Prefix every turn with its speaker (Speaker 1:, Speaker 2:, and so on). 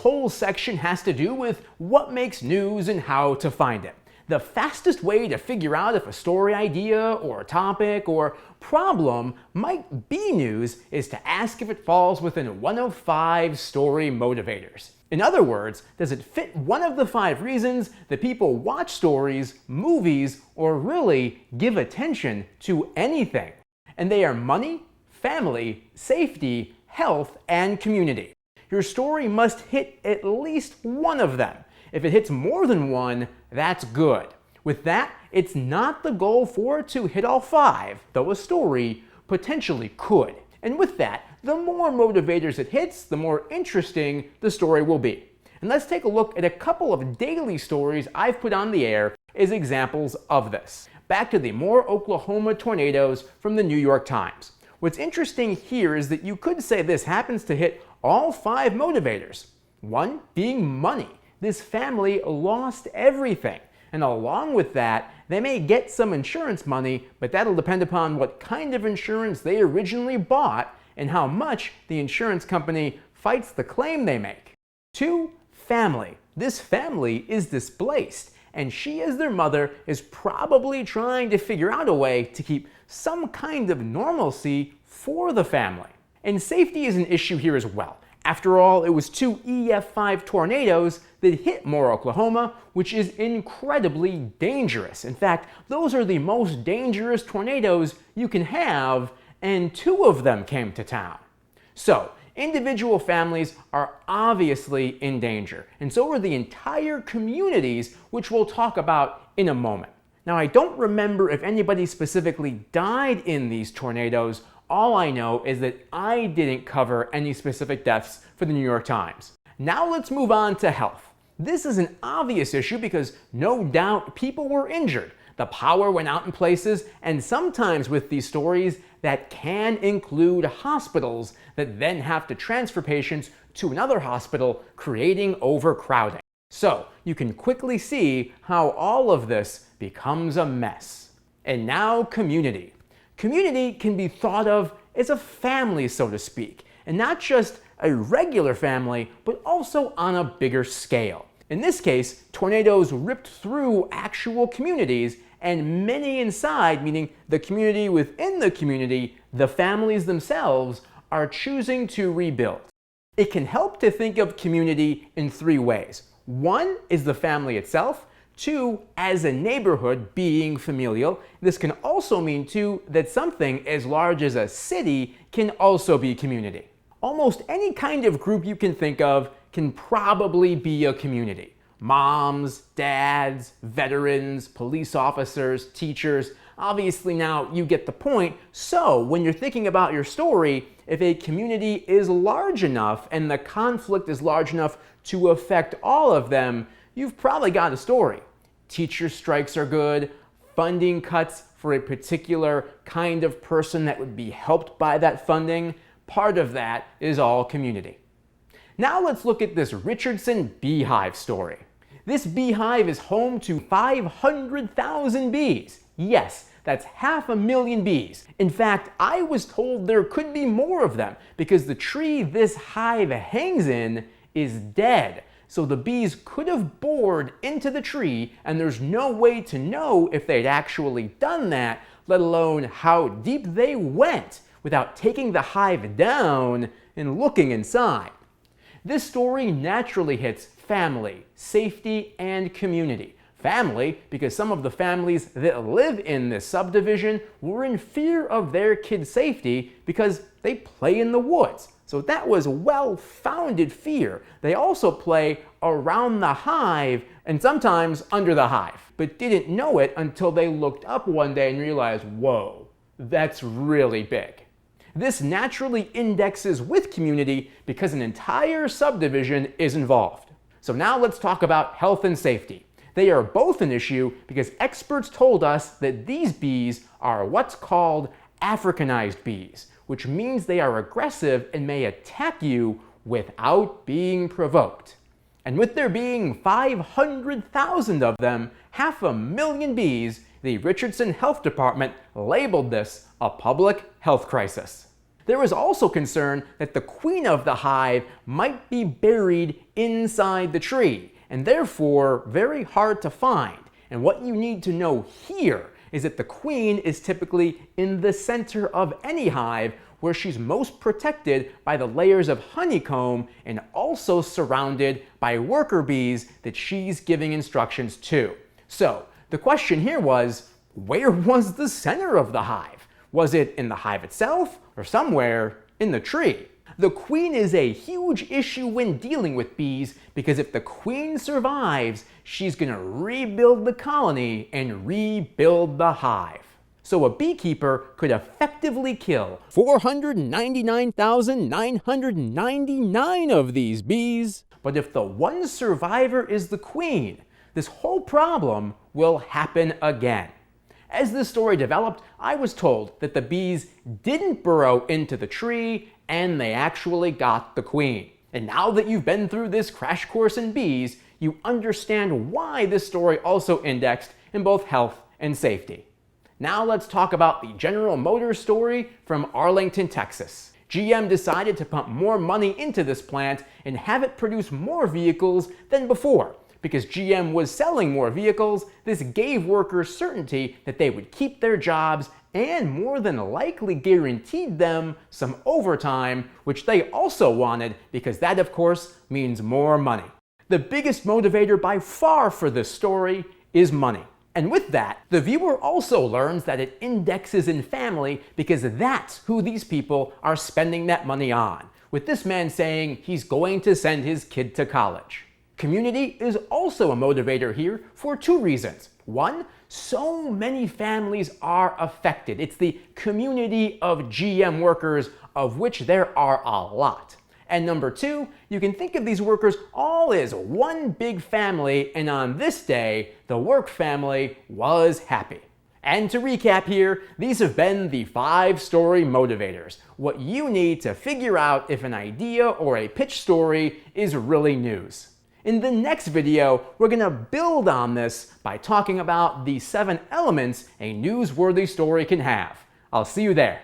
Speaker 1: whole section has to do with what makes news and how to find it. The fastest way to figure out if a story idea or a topic or problem might be news is to ask if it falls within one of 5 story motivators. In other words, does it fit one of the 5 reasons that people watch stories, movies, or really give attention to anything? And they are money, family, safety, health, and community. Your story must hit at least one of them. If it hits more than one, that's good. With that, it's not the goal for it to hit all 5, though a story potentially could. And with that, the more motivators it hits, the more interesting the story will be. And let's take a look at a couple of daily stories I've put on the air as examples of this. Back to the Moore, Oklahoma tornadoes from the New York Times. What's interesting here is that you could say this happens to hit all 5 motivators. One being money. This family lost everything. And along with that, they may get some insurance money, but that'll depend upon what kind of insurance they originally bought and how much the insurance company fights the claim they make. 2, family. This family is displaced, and she, as their mother, is probably trying to figure out a way to keep some kind of normalcy for the family. And safety is an issue here as well. After all, it was 2 EF5 tornadoes that hit Moore, Oklahoma, which is incredibly dangerous. In fact, those are the most dangerous tornadoes you can have, and 2 of them came to town. So, individual families are obviously in danger, and so are the entire communities, which we'll talk about in a moment. Now, I don't remember if anybody specifically died in these tornadoes. All I know is that I didn't cover any specific deaths for the New York Times. Now let's move on to health. This is an obvious issue because no doubt people were injured. The power went out in places, and sometimes with these stories that can include hospitals that then have to transfer patients to another hospital, creating overcrowding. So you can quickly see how all of this becomes a mess. And now community. Community can be thought of as a family, so to speak, and not just a regular family, but also on a bigger scale. In this case, tornadoes ripped through actual communities, and many inside, meaning the community within the community, the families themselves, are choosing to rebuild. It can help to think of community in 3 ways. 1 is the family itself. 2, as a neighborhood being familial. This can also mean, too, that something as large as a city can also be community. Almost any kind of group you can think of can probably be a community. Moms, dads, veterans, police officers, teachers. Obviously now you get the point. So when you're thinking about your story, if a community is large enough and the conflict is large enough to affect all of them, you've probably got a story. Teacher strikes are good, funding cuts for a particular kind of person that would be helped by that funding. Part of that is all community. Now let's look at this Richardson beehive story. This beehive is home to 500,000 bees. Yes, that's 500,000 bees. In fact, I was told there could be more of them because the tree this hive hangs in is dead. So the bees could have bored into the tree, and there's no way to know if they'd actually done that, let alone how deep they went without taking the hive down and looking inside. This story naturally hits family, safety, and community. Family, because some of the families that live in this subdivision were in fear of their kids' safety because they play in the woods. So that was well-founded fear. They also play around the hive and sometimes under the hive, but didn't know it until they looked up one day and realized, whoa, that's really big. This naturally indexes with community because an entire subdivision is involved. So now let's talk about health and safety. They are both an issue because experts told us that these bees are what's called Africanized bees, which means they are aggressive and may attack you without being provoked. And with there being 500,000 of them, 500,000 bees, the Richardson Health Department labeled this a public health crisis. There was also concern that the queen of the hive might be buried inside the tree, and therefore very hard to find. And what you need to know here is that the queen is typically in the center of any hive, where she's most protected by the layers of honeycomb and also surrounded by worker bees that she's giving instructions to. So the question here was, where was the center of the hive? Was it in the hive itself or somewhere in the tree? The queen is a huge issue when dealing with bees, because if the queen survives, she's going to rebuild the colony and rebuild the hive. So a beekeeper could effectively kill 499,999 of these bees. But if the one survivor is the queen, this whole problem will happen again. As this story developed, I was told that the bees didn't burrow into the tree and they actually got the queen. And now that you've been through this crash course in bees, you understand why this story also indexed in both health and safety. Now let's talk about the General Motors story from Arlington, Texas. GM decided to pump more money into this plant and have it produce more vehicles than before. Because GM was selling more vehicles, this gave workers certainty that they would keep their jobs and more than likely guaranteed them some overtime, which they also wanted, because that of course means more money. The biggest motivator by far for this story is money. And with that, the viewer also learns that it indexes in family, because that's who these people are spending that money on, with this man saying he's going to send his kid to college. Community is also a motivator here for two reasons. One, so many families are affected. It's the community of GM workers, of which there are a lot. And number two, you can think of these workers all as one big family, and on this day, the work family was happy. And to recap here, these have been the 5 story motivators, what you need to figure out if an idea or a pitch story is really news. In the next video, we're going to build on this by talking about the 7 elements a newsworthy story can have. I'll see you there.